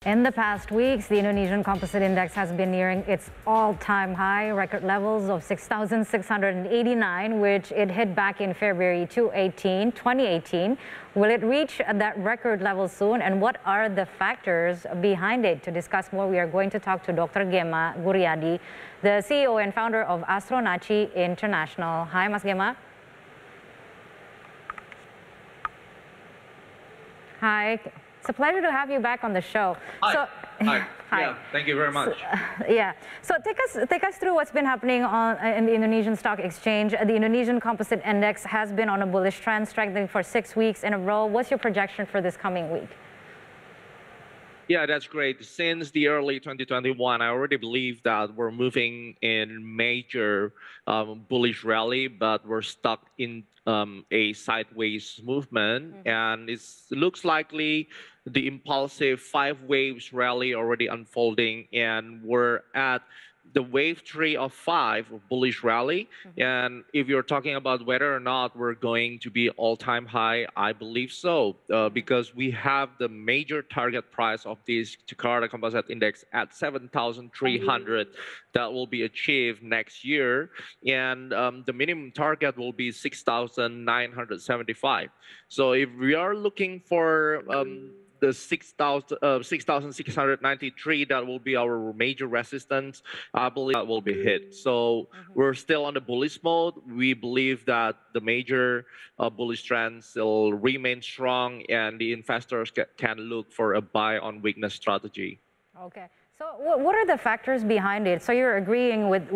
In the past weeks, the Indonesian Composite Index has been nearing its all-time high record levels of 6,689, which it hit back in February 2018. Will it reach that record level soon? And what are the factors behind it? To discuss more, we are going to talk to Dr. Gema Goeyardi, the CEO and founder of Astronacci International. Hi, Mas Gema. Hi. It's a pleasure to have you back on the show. Hi. So, Hi. Hi. Yeah, thank you very much. So take us through what's been happening in the Indonesian Stock Exchange. The Indonesian Composite Index has been on a bullish trend, strengthening for 6 weeks in a row. What's your projection for this coming week? Yeah, that's great. Since the early 2021, I already believe that we're moving in major bullish rally, but we're stuck in a sideways movement. And it looks likely the impulsive 5 waves rally already unfolding, and we're at the wave 3 of 5 of bullish rally. And if you're talking about whether or not we're going to be all-time high, I believe so, because we have the major target price of this Jakarta Composite Index at 7,300 that will be achieved next year, and the minimum target will be 6,975. So if we are looking for the 6,693, that will be our major resistance. I believe that will be hit. So we're still on the bullish mode. We believe that the major bullish trends will remain strong, and the investors can look for a buy on weakness strategy. Okay. So what are the factors behind it? So you're agreeing with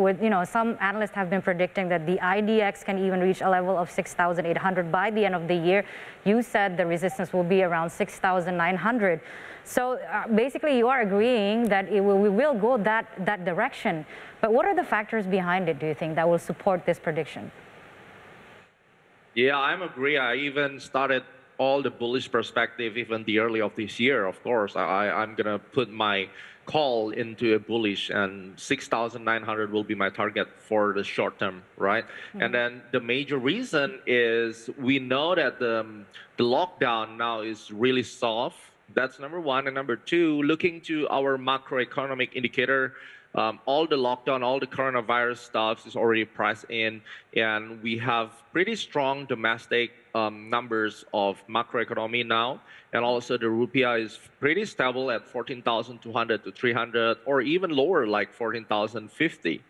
some analysts have been predicting that the IDX can even reach a level of 6,800 by the end of the year. You said the resistance will be around 6,900. So basically you are agreeing that we will go that direction. But what are the factors behind it, do you think, that will support this prediction? Yeah, I'm agree. I even started all the bullish perspective even the early of this year. Of course, I'm going to put my call into a bullish, and 6,900 will be my target for the short term, right? And then the major reason is we know that the lockdown now is really soft. That's number one. And number two, looking to our macroeconomic indicator, all the lockdown, all the coronavirus stuff is already priced in, and we have pretty strong domestic numbers of macroeconomy now, and also the rupiah is pretty stable at 14,200 to 300, or even lower, like 14,050.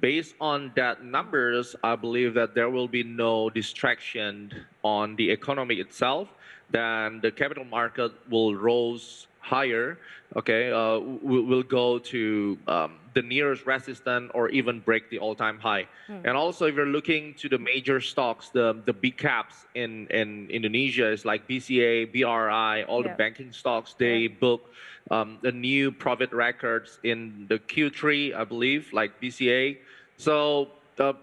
Based on that numbers, I believe that there will be no distraction on the economy itself. Then the capital market will rise higher. Okay, we'll go to the nearest resistance or even break the all-time high. And also, if you're looking to the major stocks, the big caps in Indonesia is like BCA, BRI, all the banking stocks, they book the new profit records in the Q3, I believe, like BCA. So the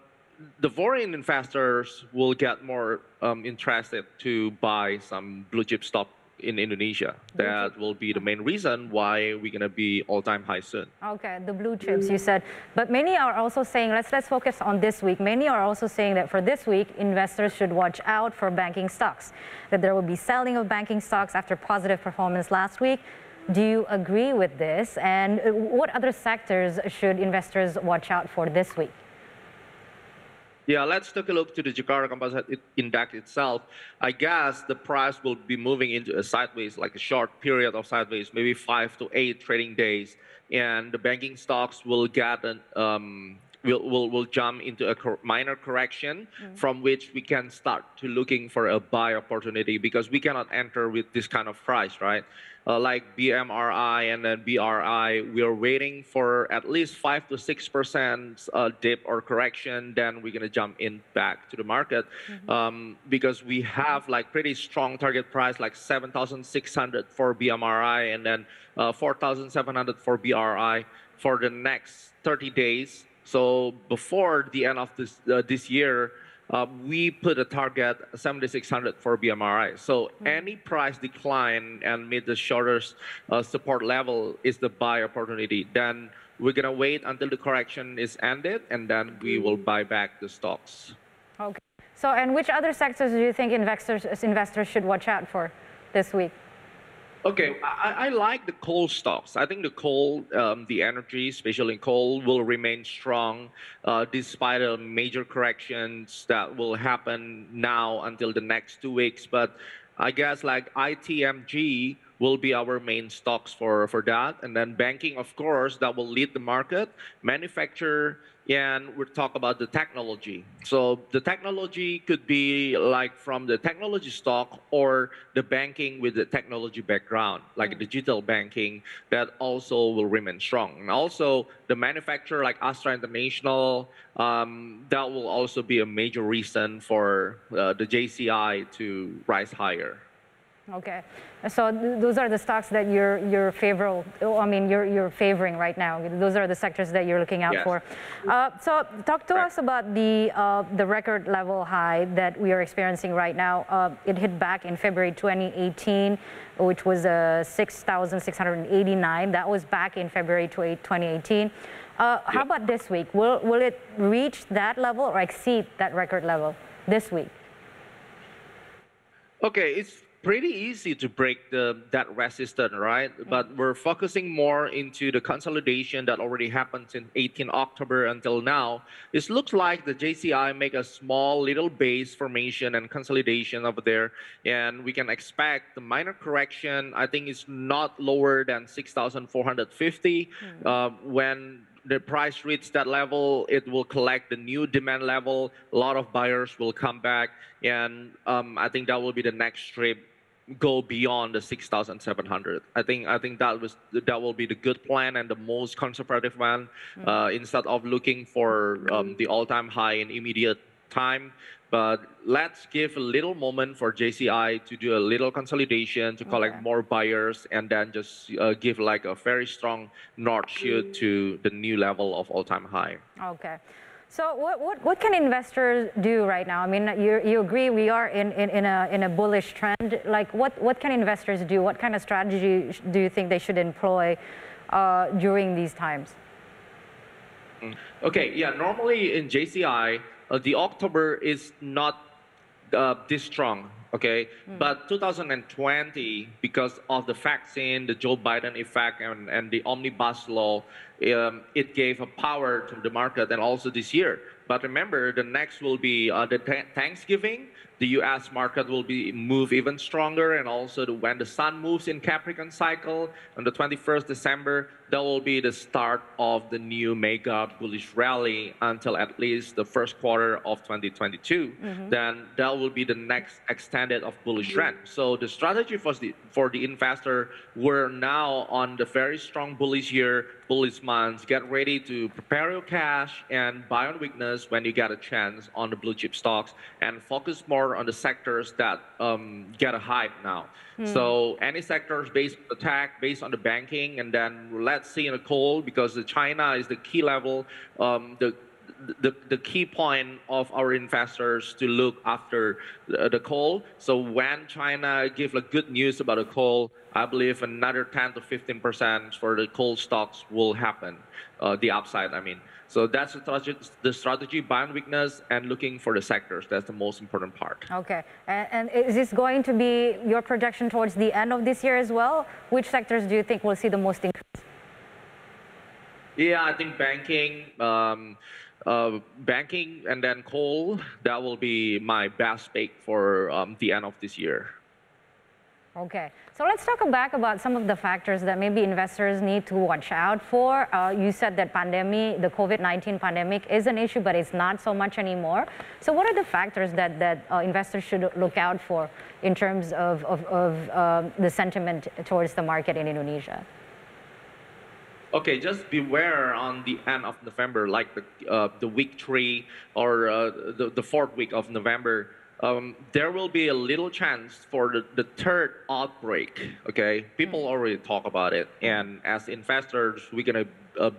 foreign investors will get more interested to buy some blue chip stock in Indonesia. That will be the main reason why we're going to be all-time high soon. Okay, the blue chips you said. But many are also saying, let's focus on this week. Many are also saying that for this week, investors should watch out for banking stocks, that there will be selling of banking stocks after positive performance last week. Do you agree with this? And what other sectors should investors watch out for this week? Yeah, let's take a look to the Jakarta Composite Index itself. I guess the price will be moving into a sideways, like a short period of sideways, maybe 5 to 8 trading days, and the banking stocks will get will jump into a minor correction, from which we can start to looking for a buy opportunity, because we cannot enter with this kind of price, right? Like BMRI and then BRI, we are waiting for at least 5 to 6% dip or correction. Then we're gonna jump in back to the market, because we have like pretty strong target price, like 7,600 for BMRI and then 4,700 for BRI for the next 30 days. So before the end of this year, we put a target 7,600 for BMRI. So any price decline and meet the shortest support level is the buy opportunity. Then we're gonna wait until the correction is ended, and then we will buy back the stocks. Okay. So, and which other sectors do you think investors should watch out for this week? Okay, I like the coal stocks. I think the coal, the energy, especially coal, will remain strong despite a major corrections that will happen now until the next 2 weeks. But I guess like ITMG will be our main stocks for that. And then banking, of course, that will lead the market. Manufacture, and we'll talk about the technology. So the technology could be like from the technology stock or the banking with the technology background, like digital banking, that also will remain strong. And also the manufacturer like Astra International, that will also be a major reason for the JCI to rise higher. Okay, so those are the stocks that you're favorable. I mean, you're favoring right now. Those are the sectors that you're looking out Yes. for. So talk to us about the record level high that we are experiencing right now. It hit back in February 2018, which was 6,689. That was back in February 2018. How about this week? Will it reach that level or exceed that record level this week? Okay, it's pretty easy to break that resistance, right? But we're focusing more into the consolidation that already happened since 18 October until now. It looks like the JCI make a small little base formation and consolidation over there, and we can expect the minor correction. I think it's not lower than 6,450. When the price reaches that level, it will collect the new demand level. A lot of buyers will come back, and I think that will be the next strip, go beyond the 6,700. I think that will be the good plan and the most conservative one. Instead of looking for the all-time high in immediate time. But let's give a little moment for JCI to do a little consolidation, to collect more buyers, and then just give like a very strong north shoot to the new level of all-time high. Okay. So what can investors do right now? I mean, you agree we are in a bullish trend. Like what can investors do? What kind of strategy do you think they should employ during these times? Okay, yeah, normally in JCI, the October is not this strong, okay? But 2020, because of the vaccine, the Joe Biden effect, and the omnibus law, it gave a power to the market, and also this year. But remember, the next will be the Thanksgiving. The U.S. market will be move even stronger, and also when the sun moves in Capricorn cycle on the 21st December, that will be the start of the new mega bullish rally until at least the first quarter of 2022. Then that will be the next extended of bullish trend. So the strategy for the investor, we're now on the very strong bullish year, bullish months. Get ready to prepare your cash and buy on weakness when you get a chance on the blue chip stocks, and focus more on the sectors that get a hype now. So any sectors based on the tech, based on the banking, and then let's see in the coal, because the China is the key level, the key point of our investors to look after the coal. So when China give like good news about the coal, I believe another 10 to 15% for the coal stocks will happen, the upside, I mean. So that's the strategy, buying weakness and looking for the sectors. That's the most important part. Okay, and is this going to be your projection towards the end of this year as well? Which sectors do you think will see the most increase? Yeah, I think banking, banking and then coal, that will be my best pick for the end of this year. Okay, so let's talk back about some of the factors that maybe investors need to watch out for. You said that the COVID-19 pandemic is an issue, but it's not so much anymore. So what are the factors that investors should look out for in terms of the sentiment towards the market in Indonesia? Okay, just beware on the end of November, like the week 3 or the 4th week of November. There will be a little chance for the third outbreak, okay? People already talk about it, and as investors, we're gonna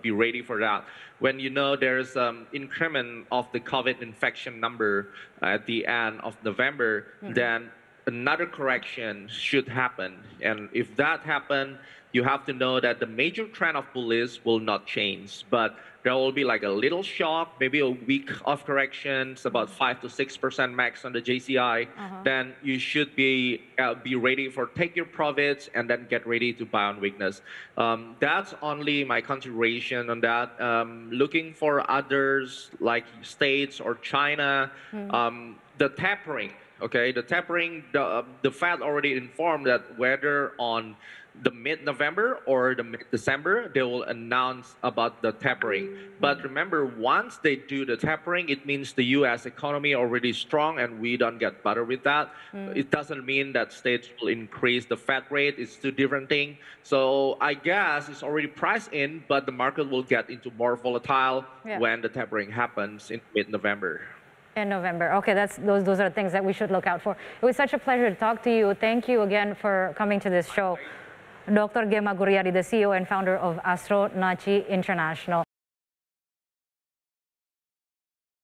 be ready for that. When you know there's increment of the COVID infection number at the end of November, then another correction should happen. And if that happens, you have to know that the major trend of bullish will not change, but there will be like a little shock, maybe a week of corrections, about 5 to 6% max on the JCI. Then you should be ready for take your profits and then get ready to buy on weakness. That's only my consideration on that. Looking for others like States or China, the tapering. Okay, the tapering, the Fed already informed that whether on the mid-November or the mid-December, they will announce about the tapering. But remember, once they do the tapering, it means the U.S. economy already strong and we don't get better with that. It doesn't mean that states will increase the Fed rate. It's two different things. So I guess it's already priced in, but the market will get into more volatile when the tapering happens in mid-November. In November. Okay, those are things that we should look out for. It was such a pleasure to talk to you. Thank you again for coming to this show. Dr. Gema Goeyardi, the CEO and founder of Astronacci International.